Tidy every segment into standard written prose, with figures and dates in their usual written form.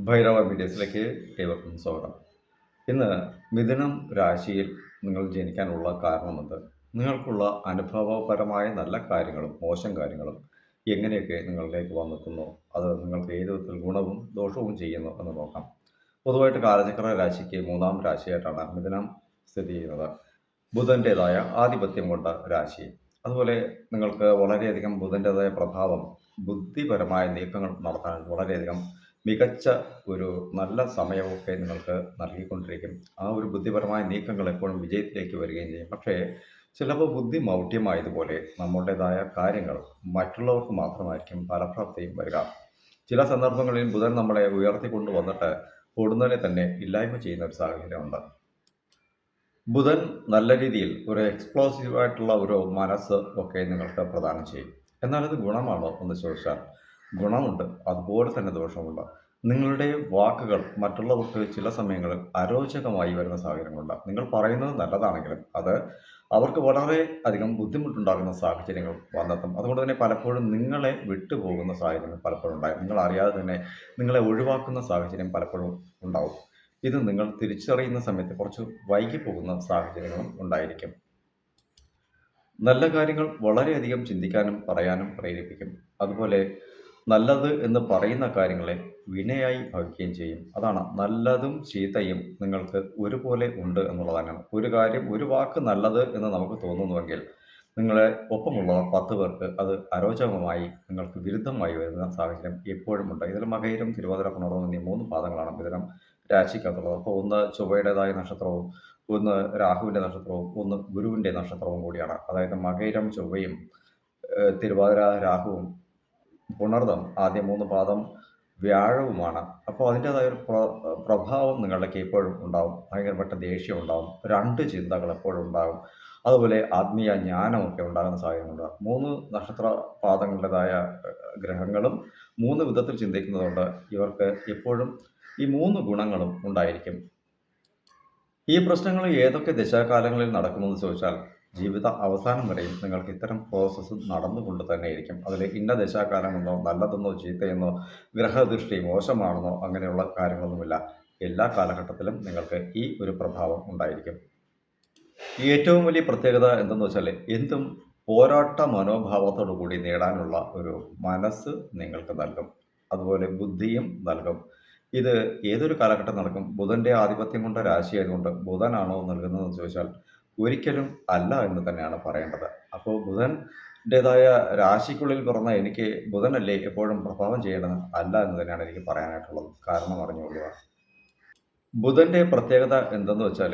ഭൈരവ മീഡിയസിലേക്ക് ഏവർക്കും സ്വാഗതം. ഇന്ന് മിഥുനം രാശിയിൽ നിങ്ങൾ ജനിക്കാനുള്ള കാരണമെന്ത്? നിങ്ങൾക്കുള്ള അനുഭവപരമായ നല്ല കാര്യങ്ങളും മോശം കാര്യങ്ങളും എങ്ങനെയൊക്കെ നിങ്ങളിലേക്ക് വന്നെത്തുന്നു? അത് നിങ്ങൾക്ക് ഏത് വിധത്തിൽ ഗുണവും ദോഷവും ചെയ്യുന്നു എന്ന് നോക്കാം. പൊതുവായിട്ട് കാലചക്ര രാശിക്ക് മൂന്നാം രാശിയായിട്ടാണ് മിഥുനം സ്ഥിതി ചെയ്യുന്നത്. ബുധൻ്റേതായ ആധിപത്യം കൊണ്ട രാശി. അതുപോലെ നിങ്ങൾക്ക് വളരെയധികം ബുധൻ്റേതായ പ്രഭാവം ബുദ്ധിപരമായ നീക്കങ്ങൾ നടത്താൻ വളരെയധികം മികച്ച ഒരു നല്ല സമയമൊക്കെ നിങ്ങൾക്ക് നൽകിക്കൊണ്ടിരിക്കും. ആ ഒരു ബുദ്ധിപരമായ നീക്കങ്ങൾ എപ്പോഴും വിജയത്തിലേക്ക് വരികയും ചെയ്യും. പക്ഷേ ചിലപ്പോൾ ബുദ്ധി മൗഢ്യമായതുപോലെ നമ്മുടേതായ കാര്യങ്ങൾ മറ്റുള്ളവർക്ക് മാത്രമായിരിക്കും ഫലപ്രാപ്തിയും വരിക. ചില സന്ദർഭങ്ങളിൽ ബുധൻ നമ്മളെ ഉയർത്തിക്കൊണ്ട് വന്നിട്ട് പൊടുന്നതിനെ തന്നെ ഇല്ലായ്മ ചെയ്യുന്ന ഒരു സാഹചര്യമുണ്ട്. ബുധൻ നല്ല രീതിയിൽ ഒരു എക്സ്പ്ലോസീവ് ആയിട്ടുള്ള ഒരു മനസ്സ് ഒക്കെ നിങ്ങൾക്ക് പ്രദാനം ചെയ്യും. എന്നാൽ അത് ഗുണമാണോ എന്ന് ചോദിച്ചാൽ ഗുണമുണ്ട്, അതുപോലെ തന്നെ ദോഷമുണ്ട്. നിങ്ങളുടെ വാക്കുകൾ മറ്റുള്ളവർക്ക് ചില സമയങ്ങളിൽ അരോചകമായി വരുന്ന സാഹചര്യങ്ങളുണ്ട്. നിങ്ങൾ പറയുന്നത് നല്ലതാണെങ്കിലും അത് അവർക്ക് വളരെ അധികം ബുദ്ധിമുട്ടുണ്ടാകുന്ന സാഹചര്യങ്ങൾ വന്നെത്തും. അതുകൊണ്ട് തന്നെ പലപ്പോഴും നിങ്ങളെ വിട്ടുപോകുന്ന സാഹചര്യങ്ങൾ പലപ്പോഴും ഉണ്ടാകും. നിങ്ങൾ അറിയാതെ തന്നെ നിങ്ങളെ ഒഴിവാക്കുന്ന സാഹചര്യം പലപ്പോഴും ഉണ്ടാവും. ഇത് നിങ്ങൾ തിരിച്ചറിയുന്ന സമയത്ത് കുറച്ച് വൈകിപ്പോകുന്ന സാഹചര്യങ്ങളും ഉണ്ടായിരിക്കും. നല്ല കാര്യങ്ങൾ വളരെയധികം ചിന്തിക്കാനും പറയാനും പ്രേരിപ്പിക്കും. അതുപോലെ നല്ലത് എന്ന് പറയുന്ന കാര്യങ്ങളെ വിനയായി ഭവിക്കുകയും ചെയ്യും. അതാണ് നല്ലതും ചീത്തയും നിങ്ങൾക്ക് ഒരുപോലെ ഉണ്ട് എന്നുള്ളതാണ്. ഒരു കാര്യം, ഒരു വാക്ക് നല്ലത് എന്ന് നമുക്ക് തോന്നുന്നുവെങ്കിൽ നിങ്ങളെ ഒപ്പമുള്ള 10 പേർക്ക് അത് അരോചകമായി നിങ്ങൾക്ക് വിരുദ്ധമായി വരുന്ന സാഹചര്യം എപ്പോഴുമുണ്ട്. ഇതിൽ മകയിരം, തിരുവാതിര, പുണർതം എന്നീ 3 പാദങ്ങളാണ് മിഥുനം രാശിക്കകത്തുള്ളത്. അപ്പോൾ ഒന്ന് ചൊവ്വയുടേതായ നക്ഷത്രവും, ഒന്ന് രാഹുവിൻ്റെ നക്ഷത്രവും, ഒന്ന് ഗുരുവിൻ്റെ നക്ഷത്രവും കൂടിയാണ്. അതായത് മകയിരം ചൊവ്വയും, തിരുവാതിര രാഹുവും, പുണർതം ആദ്യ 3 പാദം വ്യാഴവുമാണ്. അപ്പോൾ അതിൻ്റേതായ ഒരു പ്രഭാവം നിങ്ങളിലേക്ക് എപ്പോഴും ഉണ്ടാവും. ഭയങ്കരപ്പെട്ട ദേഷ്യം ഉണ്ടാവും. 2 ചിന്തകൾ എപ്പോഴും ഉണ്ടാകും. അതുപോലെ ആത്മീയ ജ്ഞാനമൊക്കെ ഉണ്ടാകുന്ന സാഹചര്യമുണ്ട്. 3 നക്ഷത്ര പാദങ്ങളുടേതായ ഗ്രഹങ്ങളും 3 വിധത്തിൽ ചിന്തിക്കുന്നതുകൊണ്ട് ഇവർക്ക് എപ്പോഴും ഈ 3 ഗുണങ്ങളും ഉണ്ടായിരിക്കും. ഈ പ്രശ്നങ്ങൾ ഏതൊക്കെ ദശാകാലങ്ങളിൽ നടക്കുമെന്ന് ചോദിച്ചാൽ ജീവിത അവസാനം വരെയും നിങ്ങൾക്ക് ഇത്തരം പ്രോസസ്സ് നടന്നുകൊണ്ട് തന്നെയിരിക്കും. അതിൽ ഇന്ന ദശാകാലമെന്നോ നല്ലതെന്നോ ചീത്തയെന്നോ ഗ്രഹദൃഷ്ടി മോശമാണെന്നോ അങ്ങനെയുള്ള കാര്യങ്ങളൊന്നുമില്ല. എല്ലാ കാലഘട്ടത്തിലും നിങ്ങൾക്ക് ഈ ഒരു പ്രഭാവം ഉണ്ടായിരിക്കും. ഈ ഏറ്റവും വലിയ പ്രത്യേകത എന്തെന്ന് വെച്ചാൽ എന്തും പോരാട്ട മനോഭാവത്തോടു കൂടി നേടാനുള്ള ഒരു മനസ്സ് നിങ്ങൾക്ക് നൽകും. അതുപോലെ ബുദ്ധിയും നൽകും. ഇത് ഏതൊരു കാലഘട്ടം നടക്കും. ബുധൻ്റെ ആധിപത്യം കൊണ്ട രാശിയായതുകൊണ്ട് ബുധനാണോ നൽകുന്നതെന്ന് ചോദിച്ചാൽ ഒരിക്കലും അല്ല എന്ന് തന്നെയാണ് പറയേണ്ടത്. അപ്പോൾ ബുധൻ്റേതായ രാശിക്കുള്ളിൽ പിറന്ന എനിക്ക് ബുധനല്ലേ എപ്പോഴും പ്രഭാവം ചെയ്യേണ്ടത്? അല്ല എന്ന് തന്നെയാണ് എനിക്ക് പറയാനായിട്ടുള്ളത്. കാരണം അറിഞ്ഞുകൊള്ളുക. ബുധൻ്റെ പ്രത്യേകത എന്തെന്ന് വെച്ചാൽ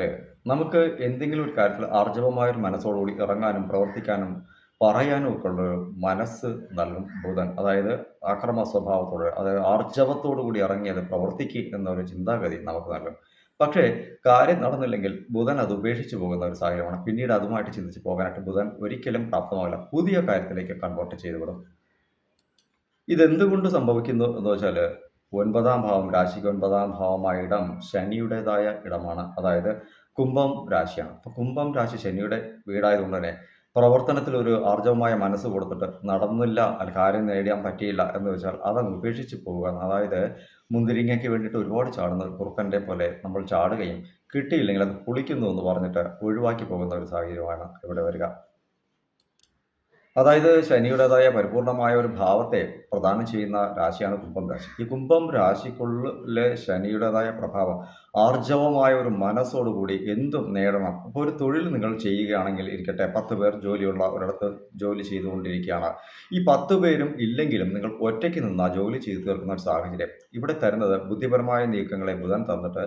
നമുക്ക് എന്തെങ്കിലും ഒരു കാര്യത്തിൽ ആർജവമായൊരു മനസ്സോടുകൂടി ഇറങ്ങാനും പ്രവർത്തിക്കാനും പറയാനും ഒക്കെ ഉള്ളൊരു മനസ്സ് നൽകും ബുധൻ. അതായത് ആക്രമ സ്വഭാവത്തോടെ, അതായത് ആർജവത്തോടു കൂടി ഇറങ്ങിയത് പ്രവർത്തിക്കുക എന്നൊരു ചിന്താഗതി നമുക്ക് നൽകും. പക്ഷേ കാര്യം നടന്നില്ലെങ്കിൽ ബുധൻ അത് ഉപേക്ഷിച്ച് പോകുന്ന ഒരു സാഹചര്യമാണ്. പിന്നീട് അതുമായിട്ട് ചിന്തിച്ച് പോകാനായിട്ട് ബുധൻ ഒരിക്കലും പ്രാപ്തമാവില്ല. പുതിയ കാര്യത്തിലേക്ക് കൺവേർട്ട് ചെയ്തു വിടും. ഇതെന്തുകൊണ്ട് സംഭവിക്കുന്നു എന്ന് വെച്ചാൽ 9-ാം ഭാവം, രാശിക്ക് 9-ാം ഭാവമായ ഇടം ശനിയുടേതായ ഇടമാണ്. അതായത് കുംഭം രാശിയാണ്. അപ്പോൾ കുംഭം രാശി ശനിയുടെ വീടായതുകൊണ്ട് തന്നെ പ്രവർത്തനത്തിൽ ഒരു ആർജവമായ മനസ്സ് കൊടുത്തിട്ട് നടന്നില്ല, കാര്യം നേടാൻ പറ്റിയില്ല എന്ന് വെച്ചാൽ അതങ്ങ് ഉപേക്ഷിച്ച് പോവുക. അതായത് മുന്തിരിങ്ങയ്ക്ക് വേണ്ടിയിട്ട് ഒരുപാട് ചാടുന്ന കുറുക്കൻ്റെ പോലെ നമ്മൾ ചാടുകയും കിട്ടിയില്ലെങ്കിൽ അത് പുളിക്കുന്നു എന്ന് പറഞ്ഞിട്ട് ഒഴിവാക്കി പോകുന്ന ഒരു സാഹചര്യമാണ് ഇവിടെ വരിക. അതായത് ശനിയുടേതായ പരിപൂർണമായ ഒരു ഭാവത്തെ പ്രദാനം ചെയ്യുന്ന രാശിയാണ് കുംഭം രാശി. ഈ കുംഭം രാശിക്കുള്ളിലെ ശനിയുടേതായ പ്രഭാവം ആർജവമായ ഒരു മനസ്സോടുകൂടി എന്തും നേടണം. അപ്പോൾ ഒരു തൊഴിൽ നിങ്ങൾ ചെയ്യുകയാണെങ്കിൽ ഇരിക്കട്ടെ, 10 പേർ ജോലിയുള്ള ഒരിടത്ത് ജോലി ചെയ്തുകൊണ്ടിരിക്കുകയാണ്. ഈ 10 പേരും ഇല്ലെങ്കിലും നിങ്ങൾ ഒറ്റയ്ക്ക് നിന്ന് ആ ജോലി ചെയ്തു തീർക്കുന്ന ഒരു സാഹചര്യം ഇവിടെ തരുന്നത് ബുദ്ധിപരമായ നീക്കങ്ങളെ ബുധൻ തന്നിട്ട്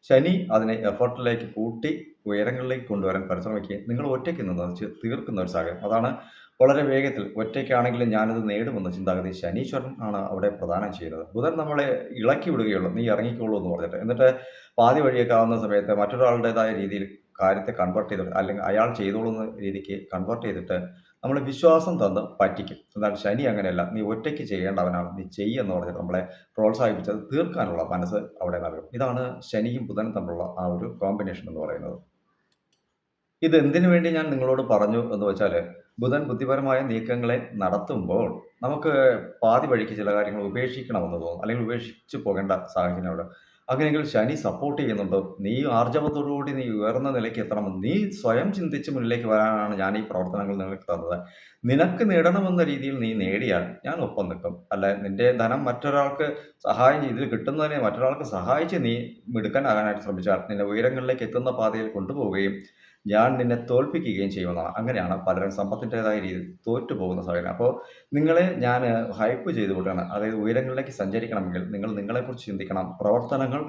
ശനി അതിനെ എഫർട്ടിലേക്ക് കൂട്ടി ഉയരങ്ങളിലേക്ക് കൊണ്ടുവരാൻ പരിശ്രമിക്കുകയും നിങ്ങൾ ഒറ്റയ്ക്ക് നിന്ന് തീർക്കുന്ന ഒരു സാഹചര്യം. അതാണ് വളരെ വേഗത്തിൽ ഒറ്റയ്ക്കാണെങ്കിലും ഞാനത് നേടുമെന്ന ചിന്താഗതി ശനീശ്വരൻ ആണ് അവിടെ പ്രദാനം ചെയ്യുന്നത്. ബുധൻ നമ്മളെ ഇളക്കി വിടുകയുള്ളൂ, നീ ഇറങ്ങിക്കോളൂ എന്ന് പറഞ്ഞിട്ട്. എന്നിട്ട് പാതി വഴിയൊക്കെ ആവുന്ന സമയത്ത് മറ്റൊരാളുടേതായ രീതിയിൽ കാര്യത്തെ കൺവേർട്ട് ചെയ്തിട്ട്, അല്ലെങ്കിൽ അയാൾ ചെയ്തോളുന്ന രീതിക്ക് കൺവേർട്ട് ചെയ്തിട്ട് നമ്മളെ വിശ്വാസം തന്ന് പറ്റിക്കും. എന്നാൽ ശനി അങ്ങനെയല്ല, നീ ഒറ്റയ്ക്ക് ചെയ്യേണ്ടവനാണ്, നീ ചെയ്യുമെന്ന് പറഞ്ഞിട്ട് നമ്മളെ പ്രോത്സാഹിപ്പിച്ചത് തീർക്കാനുള്ള മനസ്സ് അവിടെ നൽകും. ഇതാണ് ശനിയും ബുധനും തമ്മിലുള്ള ആ ഒരു കോമ്പിനേഷൻ എന്ന് പറയുന്നത്. ഇതെന്തിനു വേണ്ടി ഞാൻ നിങ്ങളോട് പറഞ്ഞു എന്ന് വെച്ചാൽ ബുധൻ ബുദ്ധിപരമായ നീക്കങ്ങളെ നടത്തുമ്പോൾ നമുക്ക് പാതി വഴിക്ക് ചില കാര്യങ്ങൾ ഉപേക്ഷിക്കണമെന്ന് തോന്നും. അല്ലെങ്കിൽ ഉപേക്ഷിച്ച് പോകേണ്ട സാഹചര്യം അവിടെ. അങ്ങനെയെങ്കിൽ ശനി സപ്പോർട്ട് ചെയ്യുന്നുണ്ടോ? നീ ആർജവത്തോടുകൂടി നീ ഉയർന്ന നിലയ്ക്ക് എത്തണമെന്ന് നീ സ്വയം ചിന്തിച്ച് മുന്നിലേക്ക് വരാനാണ് ഞാൻ ഈ പ്രവർത്തനങ്ങൾ നിനക്ക് തന്നത്. നിനക്ക് നേടണമെന്ന രീതിയിൽ നീ നേടിയാൽ ഞാൻ ഒപ്പം നിൽക്കും. അല്ല നിന്റെ ധനം മറ്റൊരാൾക്ക് സഹായം ഇതിൽ കിട്ടുന്നതിനെ മറ്റൊരാൾക്ക് സഹായിച്ച് നീ മിടുക്കനാകാനായിട്ട് ശ്രമിച്ചാൽ നിന്നെ ഉയരങ്ങളിലേക്ക് എത്തുന്ന പാതയിൽ കൊണ്ടുപോവുകയും ഞാൻ നിന്നെ തോൽപ്പിക്കുകയും ചെയ്യുമെന്നാണ്. അങ്ങനെയാണ് പലരും സമ്പത്തിൻ്റെതായ രീതിയിൽ തോറ്റു പോകുന്ന സാഹചര്യം. അപ്പോൾ നിങ്ങളെ ഞാൻ ഹൈപ്പ് ചെയ്തുകൊണ്ടാണ്, അതായത് ഉയരങ്ങളിലേക്ക് സഞ്ചരിക്കണമെങ്കിൽ നിങ്ങൾ നിങ്ങളെക്കുറിച്ച് ചിന്തിക്കണം. പ്രവർത്തനങ്ങൾ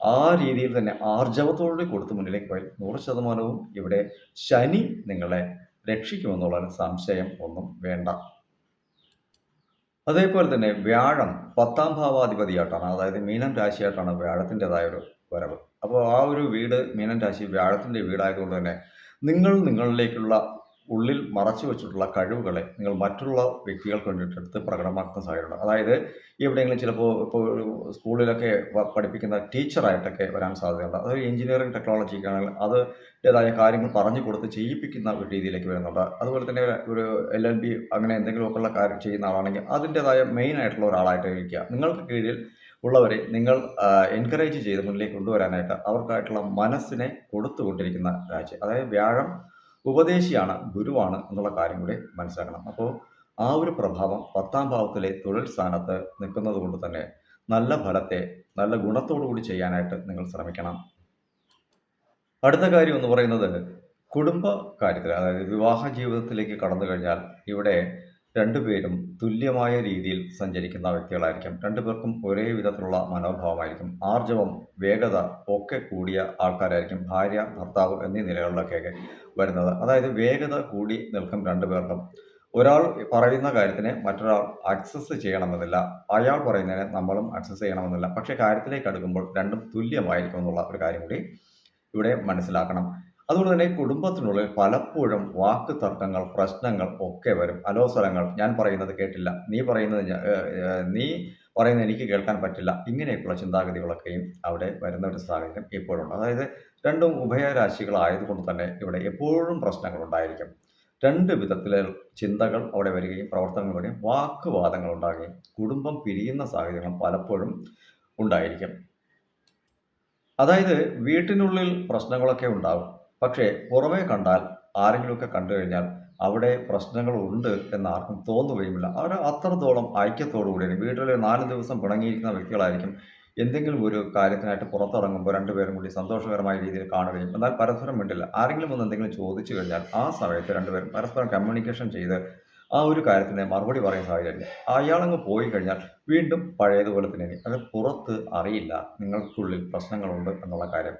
ആ രീതിയിൽ തന്നെ ആർജവത്തോടുകൂടി കൊടുത്ത് മുന്നിലേക്ക് പോയാൽ 100% ഇവിടെ ശനി നിങ്ങളെ രക്ഷിക്കുമെന്നുള്ളതിൽ സംശയം ഒന്നും വേണ്ട. അതേപോലെ തന്നെ വ്യാഴം 10ാം ഭാവാധിപതിയായിട്ടാണ്, അതായത് മീനം രാശിയായിട്ടാണ് വ്യാഴത്തിൻ്റെതായ ഒരു വരവ്. അപ്പോൾ ആ ഒരു വീട് മീനം രാശി വ്യാഴത്തിൻ്റെ വീടായതുകൊണ്ട് തന്നെ നിങ്ങൾ നിങ്ങളിലേക്കുള്ള ഉള്ളിൽ മറച്ചു വെച്ചിട്ടുള്ള കഴിവുകളെ നിങ്ങൾ മറ്റുള്ള വ്യക്തികൾക്ക് വേണ്ടിയിട്ട് എടുത്ത് പ്രകടമാക്കുന്ന സാഹചര്യമുണ്ട്. അതായത് എവിടെയെങ്കിലും ചിലപ്പോൾ ഇപ്പോൾ ഒരു സ്കൂളിലൊക്കെ പഠിപ്പിക്കുന്ന ടീച്ചറായിട്ടൊക്കെ വരാൻ സാധ്യതയുണ്ട്. അതായത് എഞ്ചിനീയറിംഗ് ടെക്നോളജിക്കാണെങ്കിൽ അതിൻ്റെതായ കാര്യങ്ങൾ പറഞ്ഞു കൊടുത്ത് ചെയ്യിപ്പിക്കുന്ന ഒരു രീതിയിലേക്ക് വരുന്നുണ്ട്. അതുപോലെ തന്നെ ഒരു LLB അങ്ങനെ എന്തെങ്കിലുമൊക്കെയുള്ള കാര്യം ചെയ്യുന്ന ആളാണെങ്കിൽ അതിൻ്റെതായ മെയിൻ ആയിട്ടുള്ള ഒരാളായിട്ട് ഇരിക്കുക. നിങ്ങൾക്ക് കീഴിൽ ഉള്ളവരെ നിങ്ങൾ എൻകറേജ് ചെയ്ത് മുന്നിലേക്ക് കൊണ്ടുവരാനായിട്ട് അവർക്കായിട്ടുള്ള മനസ്സിനെ കൊടുത്തുകൊണ്ടിരിക്കുന്ന രാശി. അതായത് വ്യാഴം ഉപദേശിയാണ്, ഗുരുവാണ് എന്നുള്ള കാര്യം കൂടി മനസ്സിലാക്കണം. അപ്പോൾ ആ ഒരു പ്രഭാവം 10ാം ഭാവത്തിലെ തൊഴിൽ സ്ഥാനത്ത് നിൽക്കുന്നത് കൊണ്ട് തന്നെ നല്ല ഫലത്തെ നല്ല ഗുണത്തോടു കൂടി ചെയ്യാനായിട്ട് നിങ്ങൾ ശ്രമിക്കണം. അടുത്ത കാര്യം എന്ന് പറയുന്നത് കുടുംബ കാര്യത്തിൽ, അതായത് വിവാഹ ജീവിതത്തിലേക്ക് കടന്നു കഴിഞ്ഞാൽ ഇവിടെ രണ്ടുപേരും തുല്യമായ രീതിയിൽ സഞ്ചരിക്കുന്ന വ്യക്തികളായിരിക്കും. രണ്ടുപേർക്കും ഒരേ വിധത്തിലുള്ള മനോഭാവമായിരിക്കും. ആർജവം, വേഗത ഒക്കെ കൂടിയ ആൾക്കാരായിരിക്കും ഭാര്യ, ഭർത്താവ് എന്നീ നിലകളിലൊക്കെ വരുന്നത്. അതായത് വേഗത കൂടി നിൽക്കും രണ്ടുപേർക്കും. ഒരാൾ പറയുന്ന കാര്യത്തിനെ മറ്റൊരാൾ അക്സസ് ചെയ്യണമെന്നില്ല. അയാൾ പറയുന്നതിനെ നമ്മളും അക്സസ് ചെയ്യണമെന്നില്ല. പക്ഷേ കാര്യത്തിലേക്ക് അടുക്കുമ്പോൾ രണ്ടും തുല്യമായിരിക്കും എന്നുള്ള ഒരു കാര്യം കൂടി ഇവിടെ മനസ്സിലാക്കണം. അതുകൊണ്ട് തന്നെ കുടുംബത്തിനുള്ളിൽ പലപ്പോഴും വാക്ക് തർക്കങ്ങൾ, പ്രശ്നങ്ങൾ ഒക്കെ വരും. അലോസരങ്ങൾ, ഞാൻ പറയുന്നത് കേട്ടില്ല, നീ പറയുന്നത് എനിക്ക് കേൾക്കാൻ പറ്റില്ല, ഇങ്ങനെയൊക്കെയുള്ള ചിന്താഗതികളൊക്കെയും അവിടെ വരുന്ന ഒരു സാഹചര്യം ഇപ്പോഴുണ്ട്. അതായത് രണ്ടും ഉഭയരാശികളായതുകൊണ്ട് തന്നെ ഇവിടെ എപ്പോഴും പ്രശ്നങ്ങൾ ഉണ്ടായിരിക്കും. രണ്ട് വിധത്തിലെ ചിന്തകൾ അവിടെ വരികയും പ്രവർത്തനങ്ങൾ വരികയും വാക്കുവാദങ്ങൾ ഉണ്ടാകുകയും കുടുംബം പിരിയുന്ന സാഹചര്യങ്ങൾ പലപ്പോഴും ഉണ്ടായിരിക്കും. അതായത് വീട്ടിനുള്ളിൽ പ്രശ്നങ്ങളൊക്കെ ഉണ്ടാകും. പക്ഷേ പുറമേ കണ്ടാൽ ആരെങ്കിലുമൊക്കെ കണ്ടു കഴിഞ്ഞാൽ അവിടെ പ്രശ്നങ്ങളുണ്ട് എന്ന് ആർക്കും തോന്നുകയുമില്ല. അവർ അത്രത്തോളം ഐക്യത്തോടു കൂടിയാണ്. വീട്ടിൽ 4 ദിവസം പിണങ്ങിയിരിക്കുന്ന വ്യക്തികളായിരിക്കും എന്തെങ്കിലും ഒരു കാര്യത്തിനായിട്ട് പുറത്തിറങ്ങുമ്പോൾ രണ്ടുപേരും കൂടി സന്തോഷകരമായ രീതിയിൽ കാണുകയും എന്നാൽ പരസ്പരം മിണ്ടില്ല. ആരെങ്കിലും വന്ന് എന്തെങ്കിലും ചോദിച്ചു കഴിഞ്ഞാൽ ആ സമയത്ത് രണ്ടുപേരും പരസ്പരം കമ്മ്യൂണിക്കേഷൻ ചെയ്ത് ആ ഒരു കാര്യത്തിന് മറുപടി പറയുന്ന സാഹചര്യം. അയാളങ്ങ് പോയി കഴിഞ്ഞാൽ വീണ്ടും പഴയതുപോലെ തന്നെ. അത് പുറത്ത് അറിയില്ല നിങ്ങൾക്കുള്ളിൽ പ്രശ്നങ്ങളുണ്ട് എന്നുള്ള കാര്യം.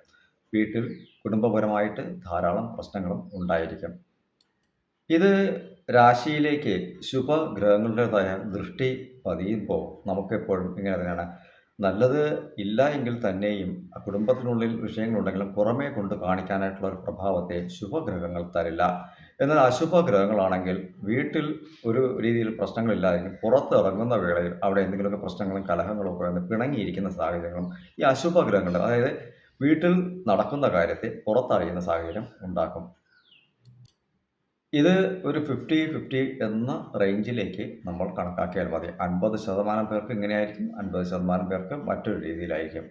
വീട്ടിൽ കുടുംബപരമായിട്ട് ധാരാളം പ്രശ്നങ്ങളും ഉണ്ടായിരിക്കും. ഇത് രാശിയിലേക്ക് ശുഭഗ്രഹങ്ങളുടേതായ ദൃഷ്ടി പതിയുമ്പോൾ നമുക്കെപ്പോഴും ഇങ്ങനെ തന്നെയാണ്. നല്ലത് ഇല്ല എങ്കിൽ തന്നെയും കുടുംബത്തിനുള്ളിൽ വിഷയങ്ങളുണ്ടെങ്കിലും പുറമേ കൊണ്ട് കാണിക്കാനായിട്ടുള്ള ഒരു പ്രഭാവത്തെ ശുഭഗ്രഹങ്ങൾ തരില്ല. എന്നാൽ അശുഭഗ്രഹങ്ങളാണെങ്കിൽ വീട്ടിൽ ഒരു രീതിയിൽ പ്രശ്നങ്ങളില്ലായിരിക്കും. പുറത്തിറങ്ങുന്ന വേളയിൽ അവിടെ എന്തെങ്കിലുമൊക്കെ പ്രശ്നങ്ങളും കലഹങ്ങളും ഒക്കെ വന്ന് പിണങ്ങിയിരിക്കുന്ന സാഹചര്യങ്ങളും ഈ അശുഭഗ്രഹങ്ങൾ, അതായത് വീട്ടിൽ നടക്കുന്ന കാര്യത്തെ പുറത്തറിയുന്ന സാഹചര്യം ഉണ്ടാക്കും. ഇത് ഒരു 50-50 എന്ന റേഞ്ചിലേക്ക് നമ്മൾ കണക്കാക്കിയാൽ മതി. 50% പേർക്ക് ഇങ്ങനെയായിരിക്കും, 50% പേർക്ക് മറ്റൊരു രീതിയിലായിരിക്കും.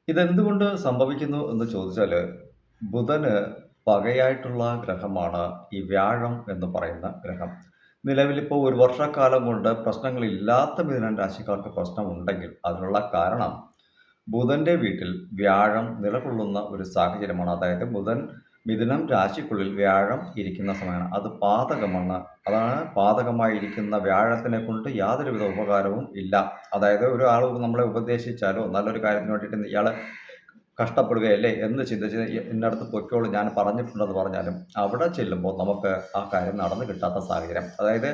ഇതെന്തുകൊണ്ട് സംഭവിക്കുന്നു എന്ന് ചോദിച്ചാൽ ബുധന് പകയായിട്ടുള്ള ഗ്രഹമാണ് ഈ വ്യാഴം എന്ന് പറയുന്ന ഗ്രഹം. നിലവിലിപ്പോൾ ഒരു വർഷക്കാലം കൊണ്ട് പ്രശ്നങ്ങളില്ലാത്ത മിഥുനം രാശിക്കാർക്ക് പ്രശ്നമുണ്ടെങ്കിൽ അതിനുള്ള കാരണം ബുധന്റെ വീട്ടിൽ വ്യാഴം നിലകൊള്ളുന്ന ഒരു സാഹചര്യമാണ്. അതായത് ബുധൻ മിഥുനം രാശിക്കുള്ളിൽ വ്യാഴം ഇരിക്കുന്ന സമയമാണ്. അത് പാതകമാണ്. അതാണ് പാതകമായിരിക്കുന്ന വ്യാഴത്തിനെ കൊണ്ട് യാതൊരുവിധ ഉപകാരവും ഇല്ല. അതായത് ഒരാൾ നമ്മളെ ഉപദേശിച്ചാലോ നല്ലൊരു കാര്യത്തിന് വേണ്ടിയിട്ട് ഇയാൾ കഷ്ടപ്പെടുകയല്ലേ എന്ന് ചിന്തിച്ച് ഇന്നടുത്ത് പൊയ്ക്കോളൂ ഞാൻ പറഞ്ഞിട്ടുണ്ടെന്ന് പറഞ്ഞാലും അവിടെ ചെല്ലുമ്പോൾ നമുക്ക് ആ കാര്യം നടന്നു കിട്ടാത്ത സാഹചര്യം. അതായത്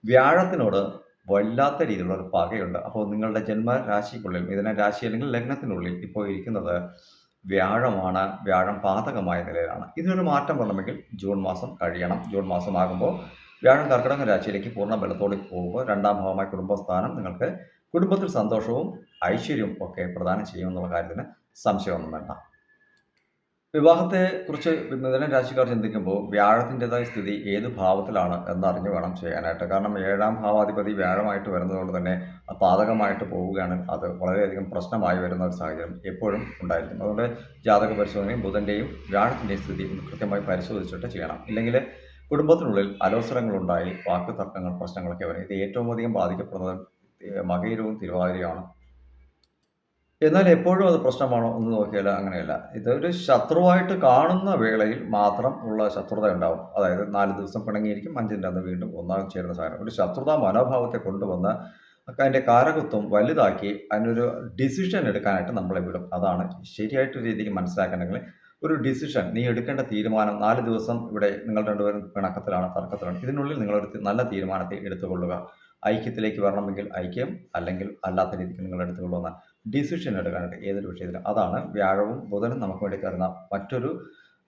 വ്യാഴത്തിനോട് വല്ലാത്ത രീതിയിലുള്ള ഒരു പകയുണ്ട്. അപ്പോൾ നിങ്ങളുടെ ജന്മരാശിക്കുള്ളിൽ മിഥുന രാശി അല്ലെങ്കിൽ ലഗ്നത്തിനുള്ളിൽ ഇപ്പോൾ ഇരിക്കുന്നത് വ്യാഴമാണ്. വ്യാഴം പാതകമായ നിലയിലാണ്. ഇതിനൊരു മാറ്റം വരണമെങ്കിൽ ജൂൺ മാസം കഴിയണം. ജൂൺ മാസമാകുമ്പോൾ വ്യാഴം കർക്കിടക രാശിയിലേക്ക് പൂർണ്ണ ബലത്തോടെ പോകുമ്പോൾ 2ാം ഭാവമായ കുടുംബസ്ഥാനം നിങ്ങൾക്ക് കുടുംബത്തിൽ സന്തോഷവും ഐശ്വര്യവും ഒക്കെ പ്രദാനം ചെയ്യുമെന്നുള്ള കാര്യത്തിന് സംശയമൊന്നും വേണ്ട. വിവാഹത്തെക്കുറിച്ച് മിഥുന രാശിക്കാർ ചിന്തിക്കുമ്പോൾ വ്യാഴത്തിൻ്റെതായ സ്ഥിതി ഏത് ഭാവത്തിലാണ് എന്നറിഞ്ഞ് വേണം ചെയ്യാനായിട്ട്. കാരണം 7ാം ഭാവാധിപതി വ്യാഴമായിട്ട് വരുന്നതുകൊണ്ട് തന്നെ പാതകമായിട്ട് പോവുകയാണ്. അത് വളരെയധികം പ്രശ്നമായി വരുന്ന ഒരു സാഹചര്യം എപ്പോഴും ഉണ്ടായിരിക്കും. അതുകൊണ്ട് ജാതക പരിശോധനയും ബുധൻ്റെയും വ്യാഴത്തിൻ്റെയും സ്ഥിതി കൃത്യമായി പരിശോധിച്ചിട്ട് ചെയ്യണം. ഇല്ലെങ്കിൽ കുടുംബത്തിനുള്ളിൽ അലോസരങ്ങളുണ്ടായി വാക്ക് തർക്കങ്ങൾ, പ്രശ്നങ്ങളൊക്കെ വരും. ഇത് ഏറ്റവും അധികം ബാധിക്കപ്പെടുന്നത് മകയിരവും തിരുവാതിരയുമാണ്. എന്നാൽ എപ്പോഴും അത് പ്രശ്നമാണോ എന്ന് നോക്കിയാൽ അങ്ങനെയല്ല. ഇതൊരു ശത്രുവായിട്ട് കാണുന്ന വേളയിൽ മാത്രം ഉള്ള ശത്രുത ഉണ്ടാവും. അതായത് 4 ദിവസം പിണങ്ങിയിരിക്കും, 5ൻ്റെ അന്ന് വീണ്ടും ഒന്നായി ചേരുന്ന സാധനം. ഒരു ശത്രുതാ മനോഭാവത്തെ കൊണ്ടുവന്ന് അതിൻ്റെ കാരകത്വം വലുതാക്കി അതിനൊരു ഡിസിഷൻ എടുക്കാനായിട്ട് നമ്മളെ വിടും. അതാണ് ശരിയായിട്ടൊരു രീതിക്ക് മനസ്സിലാക്കണമെങ്കിൽ ഒരു ഡിസിഷൻ, നീ എടുക്കേണ്ട തീരുമാനം 4 ദിവസം ഇവിടെ നിങ്ങൾ രണ്ടുപേരും പിണക്കത്തിലാണ്, തർക്കത്തിലാണ്. ഇതിനുള്ളിൽ നിങ്ങളൊരു നല്ല തീരുമാനത്തെ എടുത്തുകൊള്ളുക. ഐക്യത്തിലേക്ക് വരണമെങ്കിൽ ഐക്യം, അല്ലെങ്കിൽ അല്ലാത്ത രീതിക്ക് നിങ്ങൾ എടുത്തുകൊള്ളുന്ന ഡിസിഷൻ എടുക്കാനായിട്ട് ഏതൊരു വിഷയത്തിലും. അതാണ് വ്യാഴവും ബുധനും നമുക്ക് വേണ്ടി തരുന്ന മറ്റൊരു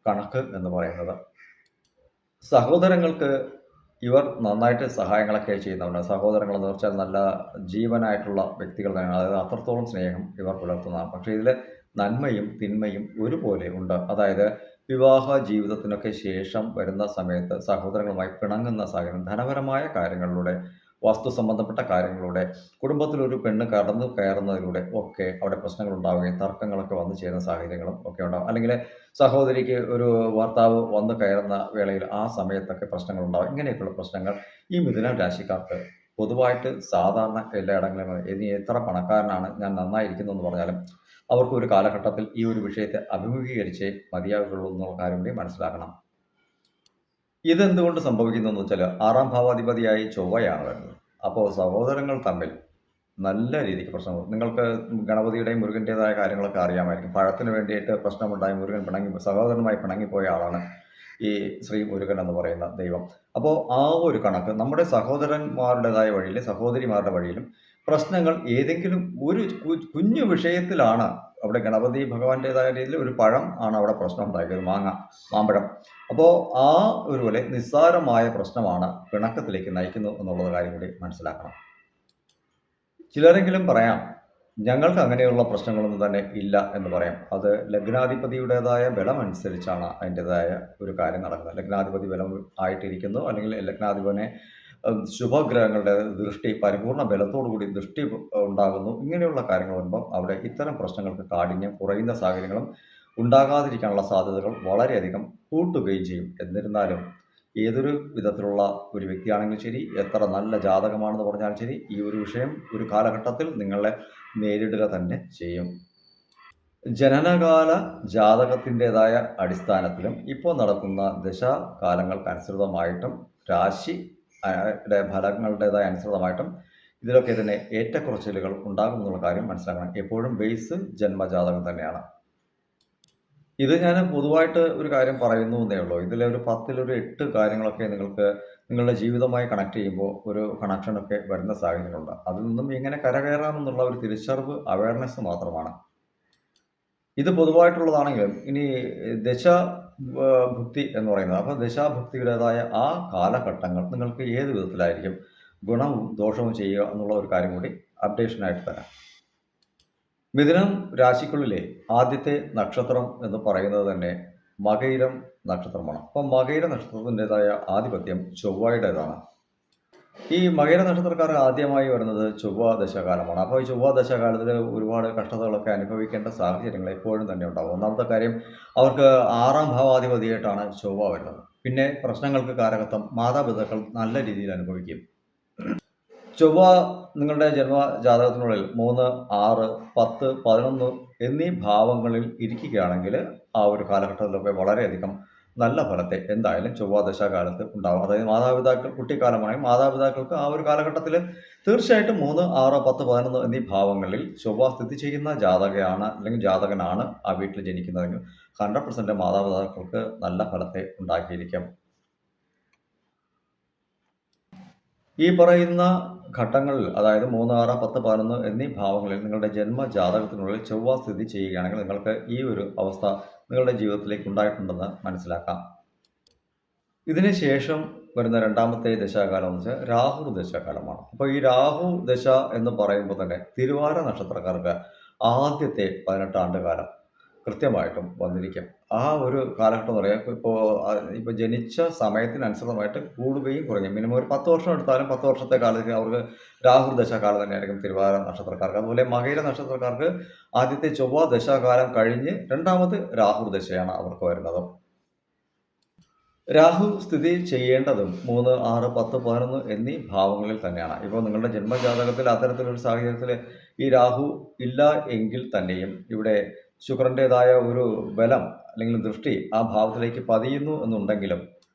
കണക്ക് എന്ന് പറയുന്നത്. സഹോദരങ്ങൾക്ക് ഇവർ നന്നായിട്ട് സഹായങ്ങളൊക്കെ ചെയ്യുന്നവരുണ്ട്. സഹോദരങ്ങൾ എന്ന് വെച്ചാൽ നല്ല ജീവനായിട്ടുള്ള വ്യക്തികൾ തന്നെയാണ്. അതായത് അത്രത്തോളം സ്നേഹം ഇവർ പുലർത്തുന്നതാണ്. പക്ഷേ ഇതിൽ നന്മയും തിന്മയും ഒരുപോലെ ഉണ്ട്. അതായത് വിവാഹ ജീവിതത്തിനൊക്കെ ശേഷം വരുന്ന സമയത്ത് സഹോദരങ്ങളുമായി പിണങ്ങുന്ന സാഹചര്യം, ധനപരമായ കാര്യങ്ങളിലൂടെ, വാസ്തു സംബന്ധപ്പെട്ട കാര്യങ്ങളിലൂടെ, കുടുംബത്തിലൊരു പെണ്ണ് കടന്നു കയറുന്നതിലൂടെ ഒക്കെ അവിടെ പ്രശ്നങ്ങൾ ഉണ്ടാവുകയും തർക്കങ്ങളൊക്കെ വന്നു ചേരുന്ന സാഹചര്യങ്ങളും ഒക്കെ ഉണ്ടാകും. അല്ലെങ്കിൽ സഹോദരിക്ക് ഒരു ഭർത്താവ് വന്നു കയറുന്ന വേളയിൽ ആ സമയത്തൊക്കെ പ്രശ്നങ്ങൾ ഉണ്ടാകും. ഇങ്ങനെയൊക്കെയുള്ള പ്രശ്നങ്ങൾ ഈ മിഥുനം രാശിക്കാർക്ക് പൊതുവായിട്ട് സാധാരണ എല്ലായിടങ്ങളിലും, ഇനി എത്ര പണക്കാരനാണ്, ഞാൻ നന്നായിരിക്കുന്നു എന്ന് പറഞ്ഞാലും അവർക്ക് ഒരു കാലഘട്ടത്തിൽ ഈ ഒരു വിഷയത്തെ അഭിമുഖീകരിച്ചേ മതിയാകുള്ളൂ എന്നുള്ള കാര്യം കൂടി മനസ്സിലാക്കണം. ഇതെന്തുകൊണ്ട് സംഭവിക്കുന്നു എന്ന് വെച്ചാൽ 6ാം ഭാവാധിപതിയായി ചൊവ്വയാണ് വരുന്നത്. അപ്പോൾ സഹോദരങ്ങൾ തമ്മിൽ നല്ല രീതിക്ക് പ്രശ്നങ്ങൾ, നിങ്ങൾക്ക് ഗണപതിയുടെയും മുരുകൻ്റെതായ കാര്യങ്ങളൊക്കെ അറിയാമായിരിക്കും. പഴത്തിന് വേണ്ടിയിട്ട് പ്രശ്നമുണ്ടായി മുരുകൻ സഹോദരനുമായി പിണങ്ങിപ്പോയ ആളാണ് ഈ ശ്രീ മുരുകൻ എന്ന് പറയുന്ന ദൈവം. അപ്പോൾ ആ ഒരു കണക്ക് നമ്മുടെ സഹോദരന്മാരുടേതായ വഴിയിൽ, സഹോദരിമാരുടെ വഴിയിലും പ്രശ്നങ്ങൾ ഏതെങ്കിലും ഒരു കുഞ്ഞു വിഷയത്തിലാണ്. അവിടെ ഗണപതി ഭഗവാന്റേതായ രീതിയിൽ ഒരു പഴം ആണ് അവിടെ പ്രശ്നം ഉണ്ടാക്കിയത്, മാമ്പഴം. അപ്പോൾ ആ ഒരു പോലെ നിസ്സാരമായ പ്രശ്നമാണ് പിണക്കത്തിലേക്ക് നയിക്കുന്നത് എന്നുള്ള കാര്യം കൂടി മനസ്സിലാക്കണം. ചിലരെങ്കിലും പറയാം, ഞങ്ങൾക്ക് അങ്ങനെയുള്ള പ്രശ്നങ്ങളൊന്നും തന്നെ ഇല്ല എന്ന് പറയാം. അത് ലഗ്നാധിപതിയുടേതായ ബലം അനുസരിച്ചാണ് അതിൻ്റെതായ ഒരു കാര്യം നടക്കുന്നത്. ലഗ്നാധിപതി ബലം ആയിട്ടിരിക്കുന്നു, അല്ലെങ്കിൽ ലഗ്നാധിപനെ ശുഭഗ്രഹങ്ങളുടെ ദൃഷ്ടി, പരിപൂർണ്ണ ബലത്തോടു കൂടി ദൃഷ്ടി ഉണ്ടാകുന്നു. ഇങ്ങനെയുള്ള കാര്യങ്ങൾ വരുമ്പോൾ അവിടെ ഇത്തരം പ്രശ്നങ്ങൾക്ക് കാഠിന്യം കുറയുന്ന സാഹചര്യങ്ങളും ഉണ്ടാകാതിരിക്കാനുള്ള സാധ്യതകൾ വളരെയധികം കൂട്ടുകയും ചെയ്യും. എന്നിരുന്നാലും ഏതൊരു വിധത്തിലുള്ള ഒരു വ്യക്തിയാണെങ്കിലും ശരി, എത്ര നല്ല ജാതകമാണെന്ന് പറഞ്ഞാലും ശരി, ഈ ഒരു വിഷയം ഒരു കാലഘട്ടത്തിൽ നിങ്ങളെ നേരിടുക തന്നെ ചെയ്യും. ജനനകാല ജാതകത്തിൻ്റെതായ അടിസ്ഥാനത്തിലും ഇപ്പോൾ നടക്കുന്ന ദശാകാലങ്ങൾക്കനുസൃതമായിട്ടും രാശി ഫലങ്ങളുടേതായ അനുസൃതമായിട്ടും ഇതിലൊക്കെ തന്നെ ഏറ്റക്കുറച്ചിലുകൾ ഉണ്ടാകും എന്നുള്ള കാര്യം മനസ്സിലാക്കണം. എപ്പോഴും ബേസ് ജന്മജാതകം തന്നെയാണ്. ഇത് ഞാൻ പൊതുവായിട്ട് ഒരു കാര്യം പറയുന്നു എന്നേ ഉള്ളൂ. ഇതിലൊരു 10-ൽ 8 കാര്യങ്ങളൊക്കെ നിങ്ങൾക്ക് നിങ്ങളുടെ ജീവിതവുമായി കണക്ട് ചെയ്യുമ്പോൾ ഒരു കണക്ഷനൊക്കെ വരുന്ന സാഹചര്യങ്ങളുണ്ട്. അതിൽ നിന്നും എങ്ങനെ കരകയറാമെന്നുള്ള ഒരു തിരിച്ചറിവ്, അവയർനെസ് മാത്രമാണ്. ഇത് പൊതുവായിട്ടുള്ളതാണെങ്കിലും ഇനി ദശാഭുക്തി എന്ന് പറയുന്നത്, അപ്പോൾ ദശാഭുക്തിയുടേതായ ആ കാലഘട്ടങ്ങൾ നിങ്ങൾക്ക് ഏത് വിധത്തിലായിരിക്കും ഗുണവും ദോഷവും ചെയ്യുക എന്നുള്ള ഒരു കാര്യം കൂടി അപ്ഡേഷനായിട്ട് തരാം. മിഥുനം രാശിക്കുള്ളിലെ ആദ്യത്തെ നക്ഷത്രം എന്ന് പറയുന്നത് തന്നെ മകയിരം നക്ഷത്രമാണ്. അപ്പം മകയിര നക്ഷത്രത്തിൻ്റെതായ ആധിപത്യം ചൊവ്വയുടേതാണ്. ഈ മകയിര നക്ഷത്രക്കാർ ആദ്യമായി വരുന്നത് ചൊവ്വ ദശകാലമാണ്. അപ്പോൾ ഈ ചൊവ്വ ദശകാലത്തിൽ ഒരുപാട് കഷ്ടതകളൊക്കെ അനുഭവിക്കേണ്ട സാഹചര്യങ്ങൾ എപ്പോഴും തന്നെ ഉണ്ടാകും. ഒന്നാമത്തെ കാര്യം, അവർക്ക് 6ാം ഭാവാധിപതിയായിട്ടാണ് ചൊവ്വ വരുന്നത്. പിന്നെ പ്രശ്നങ്ങൾക്ക് കാരകത്വം മാതാപിതാക്കൾ നല്ല രീതിയിൽ അനുഭവിക്കും. ചൊവ്വ നിങ്ങളുടെ ജന്മജാതകത്തിനുള്ളിൽ 3, 6, 10, 11 എന്നീ ഭാവങ്ങളിൽ ഇരിക്കുകയാണെങ്കിൽ ആ ഒരു കാലഘട്ടത്തിലൊക്കെ വളരെയധികം നല്ല ഫലത്തെ എന്തായാലും ചൊവ്വ ദശാകാലത്ത് ഉണ്ടാകും. അതായത് മാതാപിതാക്കൾ കുട്ടിക്കാലമാണെങ്കിൽ മാതാപിതാക്കൾക്ക് ആ ഒരു കാലഘട്ടത്തിൽ തീർച്ചയായിട്ടും 3, 6, 10, 11 എന്നീ ഭാവങ്ങളിൽ ചൊവ്വ സ്ഥിതി ചെയ്യുന്ന ജാതകയാണ് അല്ലെങ്കിൽ ജാതകനാണ് ആ വീട്ടിൽ ജനിക്കുന്നതെങ്കിൽ 100% മാതാപിതാക്കൾക്ക് നല്ല ഫലത്തെ ഉണ്ടാക്കിയിരിക്കും. ഈ പറയുന്ന ഘട്ടങ്ങളിൽ, അതായത് 3, 6, 10, 11 എന്നീ ഭാവങ്ങളിൽ നിങ്ങളുടെ ജന്മജാതകത്തിനുള്ളിൽ ചൊവ്വ സ്ഥിതി ചെയ്യുകയാണെങ്കിൽ നിങ്ങൾക്ക് ഈ ഒരു അവസ്ഥ നിങ്ങളുടെ ജീവിതത്തിലേക്ക് ഉണ്ടായിട്ടുണ്ടെന്ന് മനസ്സിലാക്കാം. ഇതിന് ശേഷം വരുന്ന രണ്ടാമത്തെ ദശാകാലം എന്ന് വെച്ചാൽ രാഹു ദശാകാലമാണ്. അപ്പോൾ ഈ രാഹു ദശ എന്ന് പറയുമ്പോൾ തന്നെ തിരുവാതിര നക്ഷത്രക്കാർക്ക് ആദ്യത്തെ 18 ആണ്ടുകാലം കൃത്യമായിട്ടും വന്നിരിക്കും. ആ ഒരു കാലഘട്ടം എന്ന് പറയാൻ ഇപ്പോൾ ജനിച്ച സമയത്തിനനുസൃതമായിട്ട് കൂടുകയും കുറയുകയും മിനിമം ഒരു 10 വർഷം എടുത്താലും 10 വർഷത്തെ കാലത്ത് അവർക്ക് രാഹു ദശാകാലം തന്നെയായിരിക്കും തിരുവാതിര നക്ഷത്രക്കാർക്ക്. അതുപോലെ മകയിര നക്ഷത്രക്കാർക്ക് ആദ്യത്തെ ചൊവ്വ ദശാകാലം കഴിഞ്ഞ് രണ്ടാമത് രാഹു ദശയാണ് അവർക്ക് വരുന്നത്. രാഹു സ്ഥിതി ചെയ്യേണ്ടതും 3, 6, 10, 11 എന്നീ ഭാവങ്ങളിൽ തന്നെയാണ്. ഇപ്പോൾ നിങ്ങളുടെ ജന്മജാതകത്തിൽ അത്തരത്തിലൊരു സാഹചര്യത്തിൽ ഈ രാഹു ഇല്ല എങ്കിൽ തന്നെയും ഇവിടെ ശുക്രൻ്റേതായ ഒരു ബലം അല്ലെങ്കിൽ ദൃഷ്ടി ആ ഭാവത്തിലേക്ക് പതിയുന്നു എന്നുണ്ടെങ്കിലും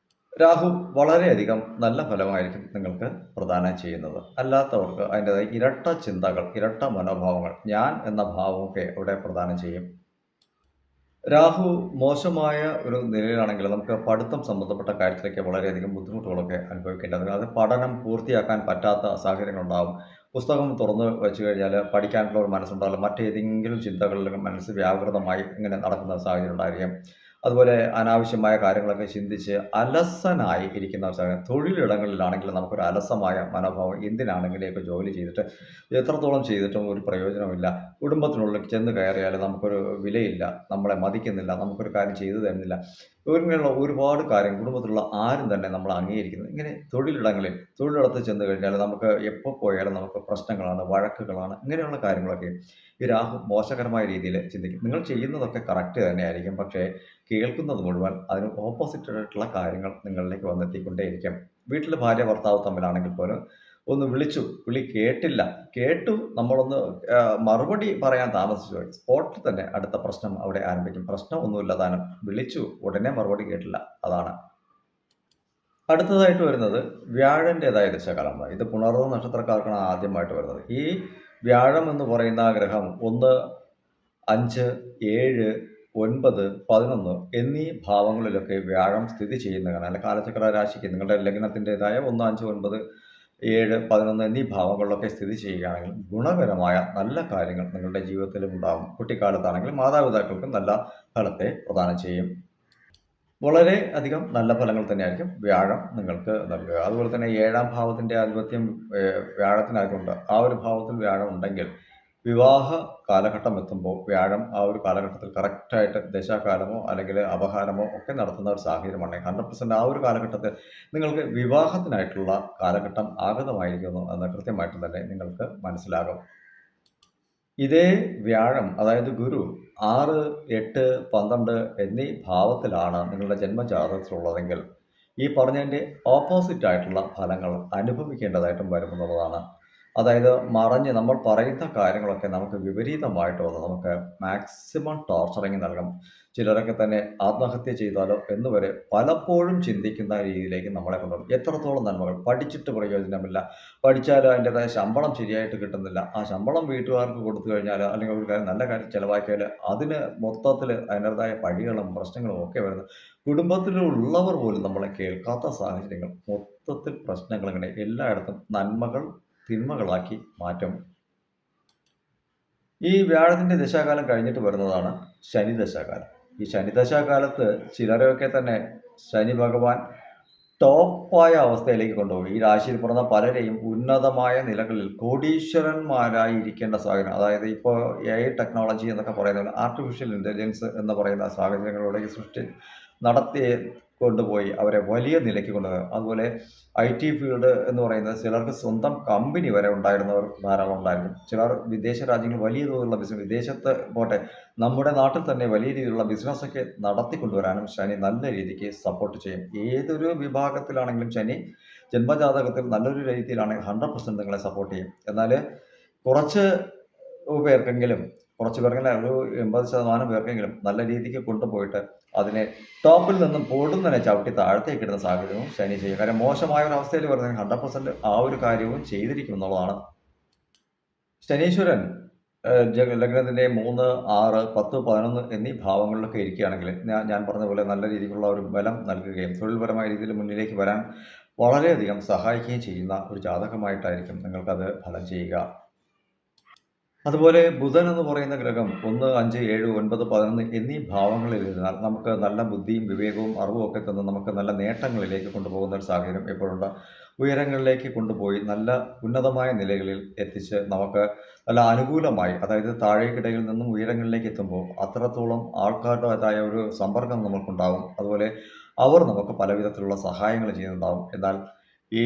രാഹു വളരെയധികം നല്ല ഫലമായിരിക്കും നിങ്ങൾക്ക് പ്രദാനം ചെയ്യുന്നത്. അല്ലാത്തവർക്ക് അതിൻ്റെതായ ഇരട്ട ചിന്തകൾ, ഇരട്ട മനോഭാവങ്ങൾ, ഞാൻ എന്ന ഭാവമൊക്കെ ഇവിടെ പ്രദാനം ചെയ്യും. രാഹു മോശമായ ഒരു നിലയിലാണെങ്കിൽ നമുക്ക് പഠിത്തം സംബന്ധപ്പെട്ട കാര്യത്തിലൊക്കെ വളരെയധികം ബുദ്ധിമുട്ടുകളൊക്കെ അനുഭവിക്കേണ്ടത്. അത് പഠനം പൂർത്തിയാക്കാൻ പറ്റാത്ത സാഹചര്യങ്ങളുണ്ടാകും. പുസ്തകം തുറന്ന് വെച്ച് കഴിഞ്ഞാൽ പഠിക്കാനുള്ള ഒരു മനസ്സുണ്ടാവില്ല. മറ്റേതെങ്കിലും ചിന്തകളിൽ മനസ്സ് വ്യാപൃതമായി ഇങ്ങനെ നടക്കുന്ന സാഹചര്യം ഉണ്ടായിരിക്കും. അതുപോലെ അനാവശ്യമായ കാര്യങ്ങളൊക്കെ ചിന്തിച്ച് അലസനായി ഇരിക്കുന്ന ഒരു സാഹചര്യം. തൊഴിലിടങ്ങളിലാണെങ്കിൽ നമുക്കൊരു അലസമായ മനോഭാവം. എന്തിനാണെങ്കിലും ഇപ്പോൾ ജോലി ചെയ്തിട്ട് എത്രത്തോളം ചെയ്തിട്ടും ഒരു പ്രയോജനമില്ല. കുടുംബത്തിനുള്ളിൽ ചെന്ന് കയറിയാൽ നമുക്കൊരു വിലയില്ല, നമ്മളെ മതിക്കുന്നില്ല, നമുക്കൊരു കാര്യം ചെയ്തു തരുന്നില്ല. ഇങ്ങനെയുള്ള ഒരുപാട് കാര്യം കുടുംബത്തിലുള്ള ആരും തന്നെ നമ്മളെ അംഗീകരിക്കുന്നില്ല. ഇങ്ങനെ തൊഴിലിടത്ത് ചെന്ന് കഴിഞ്ഞാൽ നമുക്ക് എപ്പോൾ പോയാലും നമുക്ക് പ്രശ്നങ്ങളാണ്, വഴക്കുകളാണ്. ഇങ്ങനെയുള്ള കാര്യങ്ങളൊക്കെ ഈ രാഹു മോശകരമായ രീതിയിൽ ചിന്തിക്കും. നിങ്ങൾ ചെയ്യുന്നതൊക്കെ കറക്റ്റ് തന്നെയായിരിക്കും. പക്ഷേ കേൾക്കുന്നത് മുഴുവൻ അതിന് ഓപ്പോസിറ്റ് ആയിട്ടുള്ള കാര്യങ്ങൾ നിങ്ങളിലേക്ക് വന്നെത്തിക്കൊണ്ടേയിരിക്കും. വീട്ടിൽ ഭാര്യ ഭർത്താവ് തമ്മിലാണെങ്കിൽ പോലും ഒന്ന് വിളിച്ചു, വിളി കേട്ടില്ല. കേട്ടു നമ്മളൊന്ന് മറുപടി പറയാൻ താമസിച്ചു പോയി. സ്പോട്ടിൽ തന്നെ അടുത്ത പ്രശ്നം അവിടെ ആരംഭിക്കും. പ്രശ്നമൊന്നുമില്ല താനും. വിളിച്ചു, ഉടനെ മറുപടി കേട്ടില്ല. അതാണ്. അടുത്തതായിട്ട് വരുന്നത് വ്യാഴൻ്റേതായ ദശാകാലമാണ്. ഇത് പുണർന്ന നക്ഷത്രക്കാർക്കാണ് ആദ്യമായിട്ട് വരുന്നത്. ഈ വ്യാഴം എന്ന് പറയുന്ന ഗ്രഹം 1, 5, 7, 9, 11 എന്നീ ഭാവങ്ങളിലൊക്കെ വ്യാഴം സ്ഥിതി ചെയ്യുന്നതാണ്. അല്ല കാലചക്ര രാശിക്ക് നിങ്ങളുടെ ലഗ്നത്തിൻ്റെതായ 1, 5, 9, 7, 11 എന്നീ ഭാവങ്ങളിലൊക്കെ സ്ഥിതി ചെയ്യുകയാണെങ്കിൽ ഗുണകരമായ നല്ല കാര്യങ്ങൾ നിങ്ങളുടെ ജീവിതത്തിലും ഉണ്ടാകും. കുട്ടിക്കാലത്താണെങ്കിൽ മാതാപിതാക്കൾക്ക് നല്ല ഫലത്തെ പ്രദാനം ചെയ്യും. വളരെ അധികം നല്ല ഫലങ്ങൾ തന്നെയായിരിക്കും വ്യാഴം നിങ്ങൾക്ക് നൽകുക. അതുപോലെ തന്നെ 7ാം ഭാവത്തിൻ്റെ ആധിപത്യം വ്യാഴത്തിനായതുകൊണ്ട് ആ ഒരു ഭാവത്തിൽ വ്യാഴം ഉണ്ടെങ്കിൽ വിവാഹ കാലഘട്ടം എത്തുമ്പോൾ വ്യാഴം ആ ഒരു കാലഘട്ടത്തിൽ കറക്റ്റായിട്ട് ദശാകാലമോ അല്ലെങ്കിൽ അപഹാരമോ ഒക്കെ നടത്തുന്ന ഒരു സാഹചര്യമാണ്. 100% ആ ഒരു കാലഘട്ടത്തിൽ നിങ്ങൾക്ക് വിവാഹത്തിനായിട്ടുള്ള കാലഘട്ടം ആഗതമായിരിക്കുന്നു എന്ന് കൃത്യമായിട്ട് തന്നെ നിങ്ങൾക്ക് മനസ്സിലാകും. ഇതേ വ്യാഴം അതായത് ഗുരു 6, 8, 12 എന്നീ ഭാവത്തിലാണ് നിങ്ങളുടെ ജന്മജാതകത്തിലുള്ളതെങ്കിൽ ഈ പറഞ്ഞതിൻ്റെ ഓപ്പോസിറ്റ് ആയിട്ടുള്ള ഫലങ്ങൾ അനുഭവിക്കേണ്ടതായിട്ടും വരുമെന്നുള്ളതാണ്. അതായത് മറഞ്ഞ് നമ്മൾ പറയുന്ന കാര്യങ്ങളൊക്കെ നമുക്ക് വിപരീതമായിട്ട് വന്ന് നമുക്ക് മാക്സിമം ടോർച്ചറിങ് നൽകും. ചിലരൊക്കെ തന്നെ ആത്മഹത്യ ചെയ്താലോ എന്ന് വരെ പലപ്പോഴും ചിന്തിക്കുന്ന രീതിയിലേക്ക് നമ്മളെ കൊണ്ടുവരും. എത്രത്തോളം നന്മകൾ പഠിച്ചിട്ട് പ്രയോജനമില്ല. പഠിച്ചാൽ അതിൻ്റെതായ ശമ്പളം ശരിയായിട്ട് കിട്ടുന്നില്ല. ആ ശമ്പളം വീട്ടുകാർക്ക് കൊടുത്തു കഴിഞ്ഞാൽ അല്ലെങ്കിൽ ഒരു കാര്യം നല്ല കാര്യം ചിലവാക്കിയാൽ അതിന് മൊത്തത്തിൽ അതിൻ്റെതായ പഴികളും പ്രശ്നങ്ങളും ഒക്കെ വരുന്നു. കുടുംബത്തിലുള്ളവർ പോലും നമ്മളെ കേൾക്കാത്ത സാഹചര്യങ്ങൾ. മൊത്തത്തിൽ പ്രശ്നങ്ങൾ ഇങ്ങനെ എല്ലായിടത്തും നന്മകൾ തിന്മകളാക്കി മാറ്റും. ഈ വ്യാഴത്തിൻ്റെ ദശാകാലം കഴിഞ്ഞിട്ട് വരുന്നതാണ് ശനി ദശാകാലം. ഈ ശനി ദശാകാലത്ത് ചിലരെയൊക്കെ തന്നെ ശനി ഭഗവാൻ ടോപ്പായ അവസ്ഥയിലേക്ക് കൊണ്ടുപോകും. ഈ രാശിയിൽ പിറന്ന പലരെയും ഉന്നതമായ നിലകളിൽ കോടീശ്വരന്മാരായി ഇരിക്കേണ്ട സാഹചര്യം. അതായത് ഇപ്പോൾ AI ടെക്നോളജി എന്നൊക്കെ പറയുന്നത് ആർട്ടിഫിഷ്യൽ ഇൻ്റലിജൻസ് എന്ന് പറയുന്ന സാഹചര്യങ്ങളിലൂടെ നടത്തി കൊണ്ടുപോയി അവരെ വലിയ നിലയ്ക്ക് കൊണ്ടുപോയി. അതുപോലെ IT ഫീൽഡ് എന്ന് പറയുന്നത് ചിലർക്ക് സ്വന്തം കമ്പനി വരെ ഉണ്ടായിരുന്നവർ ധാരാളം ഉണ്ടായിരിക്കും. ചിലർ വിദേശ രാജ്യങ്ങളിൽ വലിയ തോതിലുള്ള ബിസിനസ്, വിദേശത്ത് പോട്ടെ നമ്മുടെ നാട്ടിൽ തന്നെ വലിയ രീതിയിലുള്ള ബിസിനസ്സൊക്കെ നടത്തിക്കൊണ്ടുവരാനും ശനി നല്ല രീതിക്ക് സപ്പോർട്ട് ചെയ്യും. ഏതൊരു വിഭാഗത്തിലാണെങ്കിലും ശനി ജന്മജാതകത്തിൽ നല്ലൊരു രീതിയിലാണെങ്കിൽ 100% നിങ്ങളെ സപ്പോർട്ട് ചെയ്യും. എന്നാൽ കുറച്ച് പേർക്കെങ്കിലും ഒരു 80% പേർക്കെങ്കിലും നല്ല രീതിക്ക് കൊണ്ടുപോയിട്ട് അതിനെ ടോപ്പിൽ നിന്നും പൊടുന്നനെ ചവിട്ടി താഴത്തേക്ക് ഇടുന്ന സാഹചര്യവും ശനി ചെയ്യും. കാരണം മോശമായ ഒരു അവസ്ഥയിൽ വരുന്നെങ്കിൽ 100% ആ ഒരു കാര്യവും ചെയ്തിരിക്കും എന്നുള്ളതാണ്. ശനീശ്വരൻ ലഗ്നത്തിൻ്റെ 3, 6, 10, 11 എന്നീ ഭാവങ്ങളിലൊക്കെ ഇരിക്കുകയാണെങ്കിൽ ഞാൻ പറഞ്ഞ പോലെ നല്ല രീതിയിലുള്ള ഒരു ബലം നൽകുകയും തൊഴിൽപരമായ രീതിയിൽ മുന്നിലേക്ക് വരാൻ വളരെയധികം സഹായിക്കുകയും ചെയ്യുന്ന ഒരു ജാതകമായിട്ടായിരിക്കും നിങ്ങൾക്കത് ഫലം ചെയ്യുക. അതുപോലെ ബുധൻ എന്ന് പറയുന്ന ഗ്രഹം 1, 5, 7, 9, 11 എന്നീ ഭാവങ്ങളിൽ ഇരുന്നാൽ നമുക്ക് നല്ല ബുദ്ധിയും വിവേകവും അറിവും ഒക്കെ തന്ന് നമുക്ക് നല്ല നേട്ടങ്ങളിലേക്ക് കൊണ്ടുപോകുന്ന ഒരു സാഹചര്യം എപ്പോഴുണ്ട്. ഉയരങ്ങളിലേക്ക് കൊണ്ടുപോയി നല്ല ഉന്നതമായ നിലകളിൽ എത്തിച്ച് നമുക്ക് അല്ല അനുകൂലമായി, അതായത് താഴേക്കിടയിൽ നിന്നും ഉയരങ്ങളിലേക്ക് എത്തുമ്പോൾ അത്രത്തോളം ആൾക്കാരുടേതായ ഒരു സമ്പർക്കം നമുക്കുണ്ടാവും. അതുപോലെ അവർ നമുക്ക് പല വിധത്തിലുള്ള സഹായങ്ങൾ ചെയ്യുന്നുണ്ടാവും. എന്നാൽ ഈ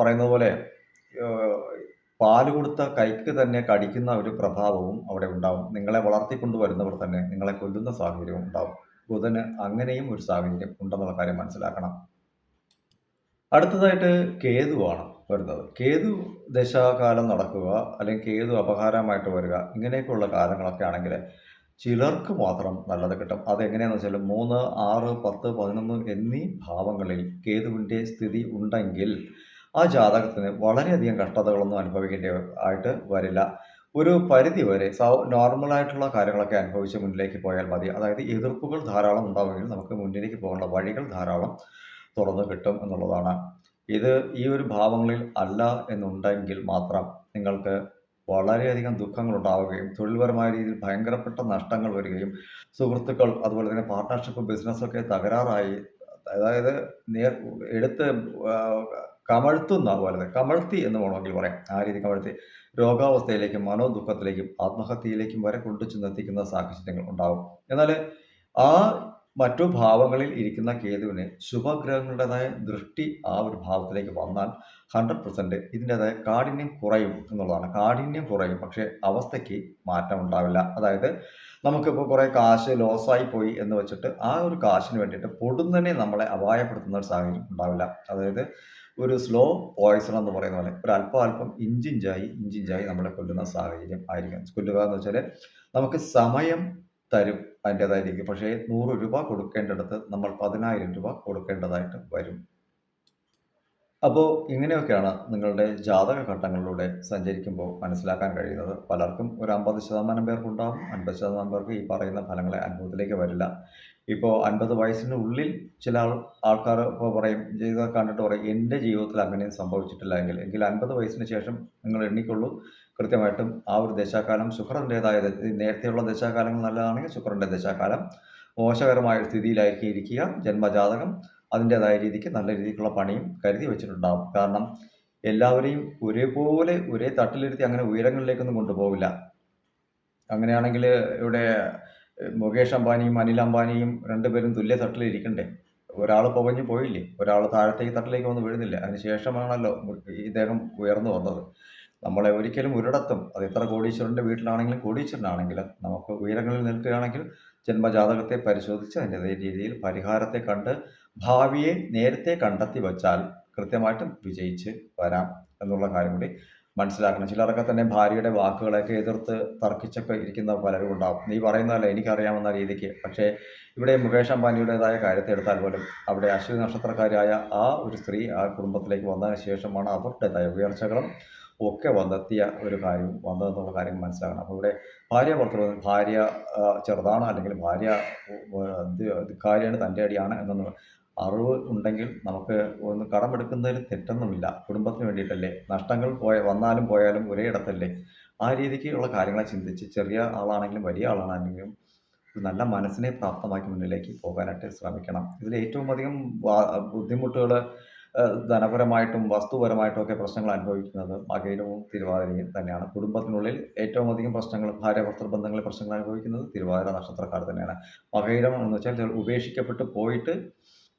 പറയുന്നത് പോലെ ഏഹ്, പാല് കൊടുത്ത കൈക്ക് തന്നെ കടിക്കുന്ന ഒരു പ്രഭാവവും അവിടെ ഉണ്ടാവും. നിങ്ങളെ വളർത്തിക്കൊണ്ട് വരുന്നവർ തന്നെ നിങ്ങളെ കൊല്ലുന്ന സാഹചര്യവും ഉണ്ടാവും. ബുധന് അങ്ങനെയും ഒരു സാഹചര്യം ഉണ്ടെന്നുള്ള കാര്യം മനസ്സിലാക്കണം. അടുത്തതായിട്ട് കേതുവാണ് വരുന്നത്. കേതു ദശാകാലം നടക്കുക, അല്ലെങ്കിൽ കേതു അപഹാരമായിട്ട് വരിക, ഇങ്ങനെയൊക്കെയുള്ള കാലങ്ങളൊക്കെ ആണെങ്കിൽ ചിലർക്ക് മാത്രം നല്ലത് കിട്ടും. അതെങ്ങനെയാണെന്ന് വെച്ചാൽ 3, 6, 10, 11 എന്നീ ഭാവങ്ങളിൽ കേതുവിൻ്റെ സ്ഥിതി ഉണ്ടെങ്കിൽ ആ ജാതകത്തിന് വളരെയധികം കഷ്ടതകളൊന്നും അനുഭവിക്കേണ്ടി ആയിട്ട് വരില്ല. ഒരു പരിധി വരെ നോർമലായിട്ടുള്ള കാര്യങ്ങളൊക്കെ അനുഭവിച്ച് മുന്നിലേക്ക് പോയാൽ മതി. അതായത് എതിർപ്പുകൾ ധാരാളം ഉണ്ടാവുമെങ്കിൽ നമുക്ക് മുന്നിലേക്ക് പോകാനുള്ള വഴികൾ ധാരാളം തുറന്നു കിട്ടും എന്നുള്ളതാണ്. ഇത് ഈ ഒരു ഭാവങ്ങളിൽ അല്ല എന്നുണ്ടെങ്കിൽ മാത്രം നിങ്ങൾക്ക് വളരെയധികം ദുഃഖങ്ങളുണ്ടാവുകയും തൊഴിൽപരമായ രീതിയിൽ ഭയങ്കരപ്പെട്ട നഷ്ടങ്ങൾ വരികയും സുഹൃത്തുക്കൾ അതുപോലെ തന്നെ പാർട്ട്ണർഷിപ്പ് ബിസിനസ്സൊക്കെ തകരാറായി, അതായത് നേർ എടുത്ത് കമഴ്ത്തുന്ന പോലെ കമഴ്ത്തി എന്ന് വേണമെങ്കിൽ പറയാം. ആ രീതി കമഴ്ത്തി രോഗാവസ്ഥയിലേക്കും മനോദുഃഖത്തിലേക്കും ആത്മഹത്യയിലേക്കും വരെ കൊണ്ടുചെന്നെത്തിക്കുന്ന സാഹചര്യങ്ങൾ ഉണ്ടാവും. എന്നാൽ ആ മറ്റു ഭാവങ്ങളിൽ ഇരിക്കുന്ന കേതുവിന് ശുഭഗ്രഹങ്ങളുടേതായ ദൃഷ്ടി ആ ഒരു ഭാവത്തിലേക്ക് വന്നാൽ 100% ഇതിൻ്റെതായ കാഠിന്യം കുറയും എന്നുള്ളതാണ്. കാഠിന്യം കുറയും, പക്ഷേ അവസ്ഥയ്ക്ക് മാറ്റം ഉണ്ടാവില്ല. അതായത് നമുക്കിപ്പോൾ കുറേ കാശ് ലോസായി പോയി എന്ന് വെച്ചിട്ട് ആ ഒരു കാശിന് വേണ്ടിയിട്ട് പൊടുന്നനെ നമ്മളെ അപായപ്പെടുത്തുന്ന ഒരു സാഹചര്യം ഉണ്ടാവില്ല. അതായത് ഒരു സ്ലോ പോയ്സൺ എന്ന് പറയുന്ന പോലെ ഒരു അല്പം അല്പം ഇഞ്ചിഞ്ചായി നമ്മളെ കൊല്ലുന്ന സാഹചര്യം ആയിരിക്കും. കൊല്ലുക എന്ന് വെച്ചാൽ നമുക്ക് സമയം തരും അതിൻ്റെതായ രീതിക്ക്. പക്ഷേ 100 രൂപ കൊടുക്കേണ്ടിടത്ത് നമ്മൾ 10,000 രൂപ കൊടുക്കേണ്ടതായിട്ട് വരും. അപ്പോൾ ഇങ്ങനെയൊക്കെയാണ് നിങ്ങളുടെ ജാതക ഘട്ടങ്ങളിലൂടെ സഞ്ചരിക്കുമ്പോൾ മനസ്സിലാക്കാൻ കഴിയുന്നത്. പലർക്കും ഒരു 50% പേർക്കുണ്ടാവും, 50% പേർക്ക് ഈ പറയുന്ന ഫലങ്ങളെ അനുഭവത്തിലേക്ക് വരില്ല. ഇപ്പോൾ 50 വയസ്സിനുള്ളിൽ ചില ആൾക്കാർ ഇപ്പോൾ പറയും, ജീവിതം കണ്ടിട്ട് പറയും എൻ്റെ ജീവിതത്തിൽ അങ്ങനെയൊന്നും സംഭവിച്ചിട്ടില്ല എങ്കിൽ 50 വയസ്സിന് ശേഷം നിങ്ങൾ എണ്ണിക്കൊള്ളൂ. കൃത്യമായിട്ടും ആ ഒരു ദശാകാലം ശുക്രൻ്റേതായ നേരത്തെയുള്ള ദശാകാലങ്ങൾ നല്ലതാണെങ്കിൽ ശുക്രൻ്റെ ദശാകാലം മോശകരമായ ഒരു സ്ഥിതിയിലായിരിക്കും ഇരിക്കുക. ജന്മജാതകം അതിൻ്റേതായ രീതിക്ക് നല്ല രീതിക്കുള്ള പണിയും കരുതി വെച്ചിട്ടുണ്ടാവും. കാരണം എല്ലാവരെയും ഒരേപോലെ ഒരേ തട്ടിലിരുത്തി അങ്ങനെ ഉയരങ്ങളിലേക്കൊന്നും കൊണ്ടുപോവില്ല. അങ്ങനെയാണെങ്കിൽ ഇവിടെ മുകേഷ് അംബാനിയും അനിൽ അംബാനിയും 2 പേരും തുല്യ തട്ടിലിരിക്കണ്ടേ? ഒരാൾ പുകഞ്ഞു പോയില്ലേ? ഒരാൾ താഴത്തേക്ക് തട്ടിലേക്ക് വന്ന് വീഴുന്നില്ലേ? അതിന് ശേഷമാണല്ലോ ഇദ്ദേഹം ഉയർന്നു വന്നത്. നമ്മളെ ഒരിക്കലും ഒരിടത്തും അത് എത്ര കോടീശ്വരൻ്റെ വീട്ടിലാണെങ്കിലും കോടീശ്വരനാണെങ്കിലും നമുക്ക് ഉയരങ്ങളിൽ നിൽക്കുകയാണെങ്കിൽ ജന്മജാതകത്തെ പരിശോധിച്ച് അതിൻ്റെതായ രീതിയിൽ പരിഹാരത്തെ കണ്ട് ഭാവിയെ നേരത്തെ കണ്ടെത്തി വച്ചാൽ കൃത്യമായിട്ടും വിജയിച്ച് വരാം എന്നുള്ള കാര്യം കൂടി മനസ്സിലാക്കണം. ചിലരൊക്കെ തന്നെ ഭാര്യയുടെ വാക്കുകളെയൊക്കെ എതിർത്ത് തർക്കിച്ചൊക്കെ ഇരിക്കുന്ന പലരും ഉണ്ടാവും. നീ പറയുന്നതല്ല എനിക്കറിയാമെന്ന രീതിക്ക്. പക്ഷേ ഇവിടെ മുകേഷ് അംബാനിയുടേതായ കാര്യത്തെ എടുത്താൽ പോലും അവിടെ അശ്വിനി നക്ഷത്രക്കാരായ ആ ഒരു സ്ത്രീ ആ കുടുംബത്തിലേക്ക് വന്നതിന് ശേഷമാണ് അവരുടേതായ ഉയർച്ചകളും ഒക്കെ വന്നെത്തിയ ഒരു കാര്യം വന്നതെന്നുള്ള കാര്യം മനസ്സിലാക്കണം. അപ്പോൾ ഇവിടെ ഭാര്യ ചെറുതാണ്, അല്ലെങ്കിൽ ഭാര്യ ധിക്കാരിയാണ്, തൻ്റെ അടിയാണ് എന്നൊന്നും അറിവ് ഉണ്ടെങ്കിൽ നമുക്ക് ഒന്ന് കടമെടുക്കുന്നതിൽ തെറ്റൊന്നുമില്ല. കുടുംബത്തിന് വേണ്ടിയിട്ടല്ലേ, നഷ്ടങ്ങൾ വന്നാലും പോയാലും ഒരേ ഇടത്തല്ലേ. ആ രീതിക്കുള്ള കാര്യങ്ങളെ ചിന്തിച്ച് ചെറിയ ആളാണെങ്കിലും വലിയ ആളാണെങ്കിലും ഒരു നല്ല മനസ്സിനെ പ്രാപ്തമാക്കി മുന്നിലേക്ക് പോകാനായിട്ട് ശ്രമിക്കണം. ഇതിൽ ഏറ്റവും അധികം ബുദ്ധിമുട്ടുകൾ ധനപരമായിട്ടും വസ്തുപരമായിട്ടും ഒക്കെ പ്രശ്നങ്ങൾ അനുഭവിക്കുന്നത് മകയിരവും തിരുവാതിരയും തന്നെയാണ്. കുടുംബത്തിനുള്ളിൽ ഏറ്റവും അധികം പ്രശ്നങ്ങൾ ഭാര്യാഭർത്തൃ ബന്ധങ്ങളിൽ പ്രശ്നങ്ങൾ അനുഭവിക്കുന്നത് തിരുവാതിര നക്ഷത്രക്കാർ തന്നെയാണ്. മകയിരം എന്ന് വെച്ചാൽ ഉപേക്ഷിക്കപ്പെട്ട് പോയിട്ട്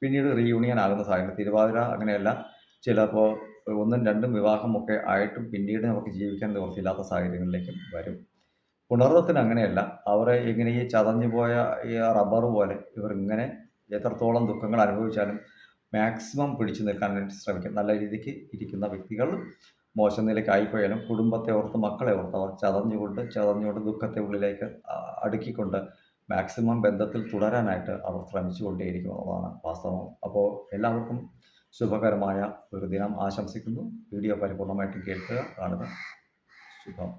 പിന്നീട് റീയൂണിയൻ ആകുന്ന സാഹചര്യം. തിരുവാതിര അങ്ങനെയല്ല. ചിലപ്പോൾ 1ഉം 2ഉം വിവാഹമൊക്കെ ആയിട്ടും പിന്നീട് നമുക്ക് ജീവിക്കാൻ നിവൃത്തിയില്ലാത്ത സാഹചര്യങ്ങളിലേക്കും വരും. പുണർദത്തിന് അങ്ങനെയല്ല. അവരെ ഇങ്ങനെ ഈ ചതഞ്ഞു പോയ ഈ റബ്ബർ പോലെ ഇവർ ഇങ്ങനെ എത്രത്തോളം ദുഃഖങ്ങൾ അനുഭവിച്ചാലും മാക്സിമം പിടിച്ചു നിൽക്കാനായിട്ട് ശ്രമിക്കും. നല്ല രീതിക്ക് ഇരിക്കുന്ന വ്യക്തികൾ മോശം നിലയ്ക്ക് ആയിപ്പോയാലും കുടുംബത്തെ ഓർത്ത് മക്കളെ ഓർത്ത് അവർ ചതഞ്ഞുകൊണ്ട് ദുഃഖത്തെ ഉള്ളിലേക്ക് അടുക്കിക്കൊണ്ട് മാക്സിമം ബന്ധത്തിൽ തുടരാനായിട്ട് അവർ ശ്രമിച്ചു കൊണ്ടേയിരിക്കും എന്നുള്ളതാണ് വാസ്തവം. അപ്പോൾ എല്ലാവർക്കും ശുഭകരമായ ഒരു ദിനം ആശംസിക്കുന്നു. വീഡിയോ പരിപൂർണമായിട്ടും കേൾക്കുക, കാണുക. ശുഭം.